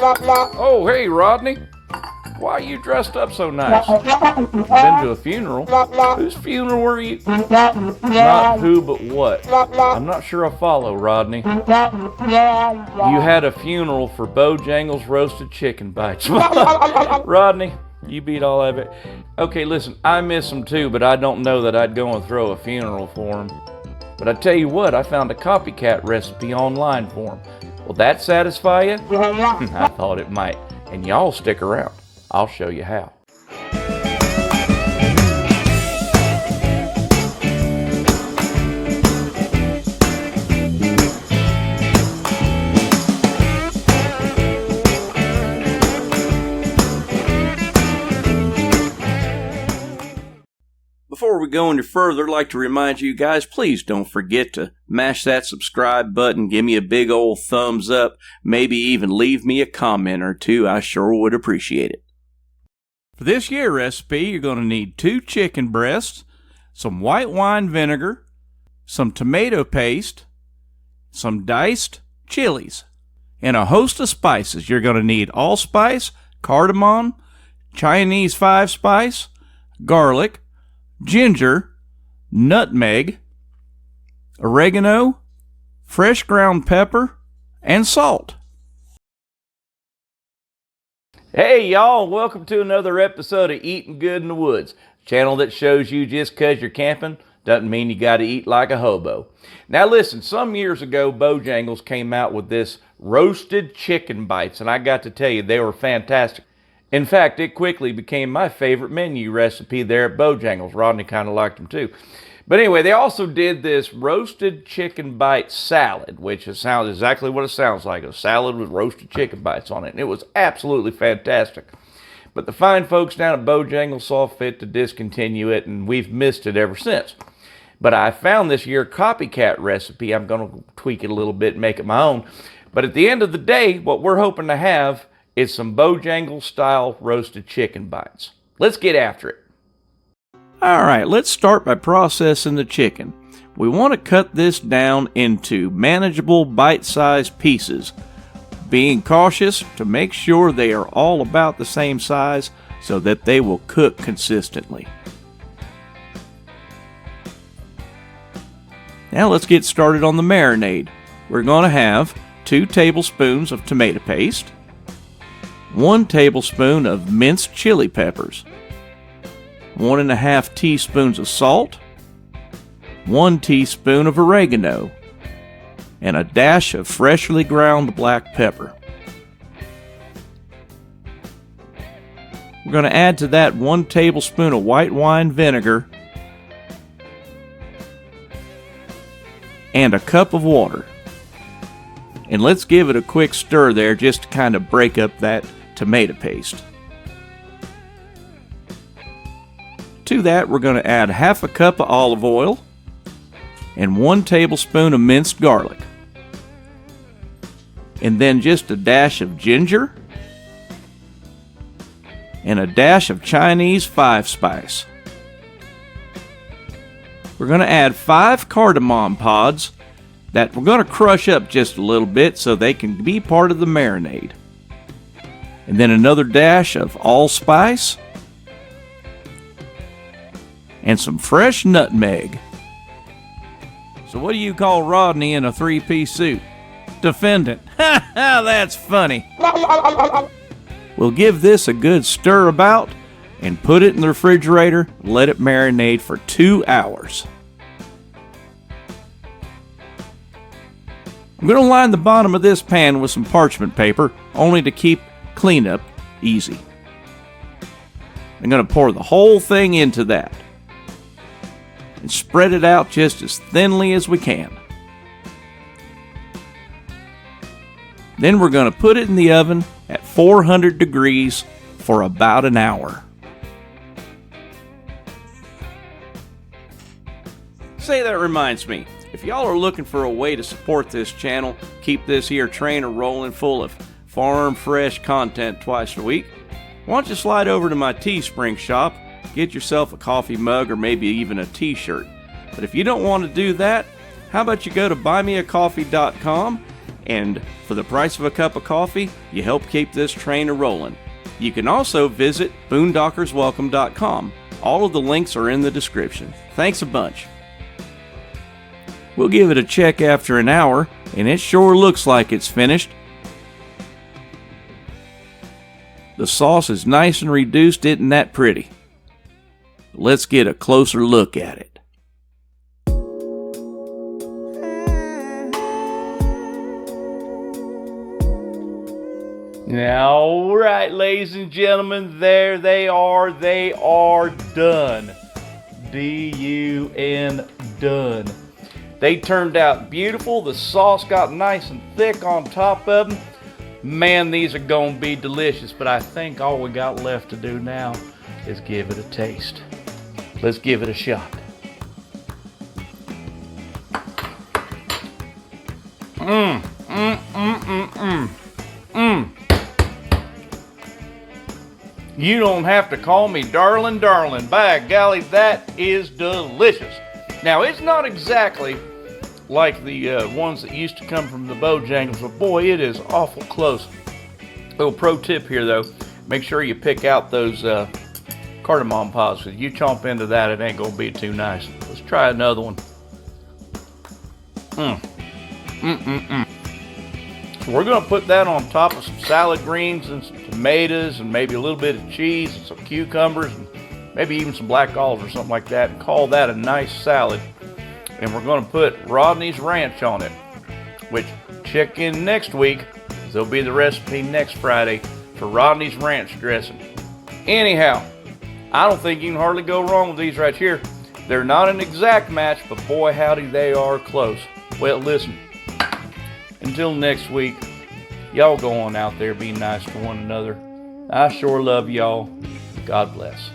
Oh, hey, Rodney. Why are you dressed up so nice? Been to a funeral? Whose funeral were you? Not who, but what? I'm not sure I follow, Rodney. You had a funeral for Bojangles roasted chicken bites. Rodney, you beat all of it. Okay, listen, I miss them too, but I don't know that I'd go and throw a funeral for them. But I tell you what, I found a copycat recipe online for them. Will that satisfy you? I thought it might. And y'all stick around. I'll show you how. Before we go any further, I'd like to remind you guys, please don't forget to mash that subscribe button, give me a big old thumbs up, maybe even leave me a comment or two. I sure would appreciate it. For this year recipe, you're going to need 2 chicken breasts, some white wine vinegar, some tomato paste, some diced chilies, and a host of spices. You're going to need allspice, cadimom, Chinese 5-spice, garlic, ginger, nutmeg, oregano, fresh ground pepper, and salt. Hey y'all, welcome to another episode of Eatin Good in the Woods, channel that shows you just 'cause you're camping doesn't mean you gotta eat like a hobo. Now listen, some years ago Bojangles came out with this roasted chicken bites, and I got to tell you, they were fantastic. In fact, it quickly became my favorite menu recipe there at Bojangles. Rodney kind of liked them too. But anyway, they also did this roasted chicken bite salad, which sounds exactly what it sounds like, a salad with roasted chicken bites on it. And it was absolutely fantastic. But the fine folks down at Bojangles saw fit to discontinue it, and we've missed it ever since. But I found this year copycat recipe. I'm going to tweak it a little bit and make it my own. But at the end of the day, what we're hoping to have is some Bojangles style roasted chicken bites. Let's get after it. Alright, let's start by processing the chicken. We want to cut this down into manageable bite-sized pieces, being cautious to make sure they are all about the same size so that they will cook consistently. Now let's get started on the marinade. We're going to have 2 tablespoons of tomato paste, 1 tablespoon of minced chili peppers, 1½ teaspoons of salt, 1 teaspoon of oregano, and a dash of freshly ground black pepper. We're going to add to that 1 tablespoon of white wine vinegar and a cup of water. And let's give it a quick stir there just to kind of break up that tomato paste. To that, we're going to add ½ a cup of olive oil and 1 tablespoon of minced garlic. And then just a dash of ginger and a dash of Chinese 5-spice. We're going to add 5 cardamom pods that we're going to crush up just a little bit so they can be part of the marinade. And then another dash of allspice and some fresh nutmeg. So what do you call Rodney in a 3-piece suit? Defendant. Ha ha, that's funny. We'll give this a good stir about and put it in the refrigerator. Let it marinate for 2 hours. I'm going to line the bottom of this pan with some parchment paper, only to keep cleanup easy. I'm going to pour the whole thing into that and spread it out just as thinly as we can. Then we're going to put it in the oven at 400 degrees for about an hour. Say, that reminds me, if y'all are looking for a way to support this channel, keep this here train rolling full of farm fresh content twice a week, why don't you slide over to my Teespring shop, get yourself a coffee mug or maybe even a t-shirt. But if you don't want to do that, how about you go to buymeacoffee.com And for the price of a cup of coffee, you help keep this train a-rolling. You can also visit boondockerswelcome.com. All of the links are in the description. Thanks a bunch. We'll give it a check after an hour, and it sure looks like it's finished. The sauce is nice and reduced, isn't that pretty? Let's get a closer look at it. Now, all right, ladies and gentlemen, there they are. They are done. D-U-N, done. They turned out beautiful. The sauce got nice and thick on top of them. Man, these are going to be delicious, but I think all we got left to do now is give it a taste. Let's give it a shot. You don't have to call me darling, darling. By golly, that is delicious. Now, it's not exactly like the ones that used to come from the Bojangles, but boy, it is awful close. Little pro tip here, though. Make sure you pick out those cardamom pods, because you chomp into that, it ain't going to be too nice. Let's try another one. So we're going to put that on top of some salad greens and some tomatoes and maybe a little bit of cheese and some cucumbers and maybe even some black olives or something like that, and call that a nice salad. And we're going to put Rodney's Ranch on it, which check in next week. There'll be the recipe next Friday for Rodney's Ranch dressing. Anyhow, I don't think you can hardly go wrong with these right here. They're not an exact match, but boy howdy, they are close. Well, listen, until next week, y'all go on out there, be nice to one another. I sure love y'all. God bless.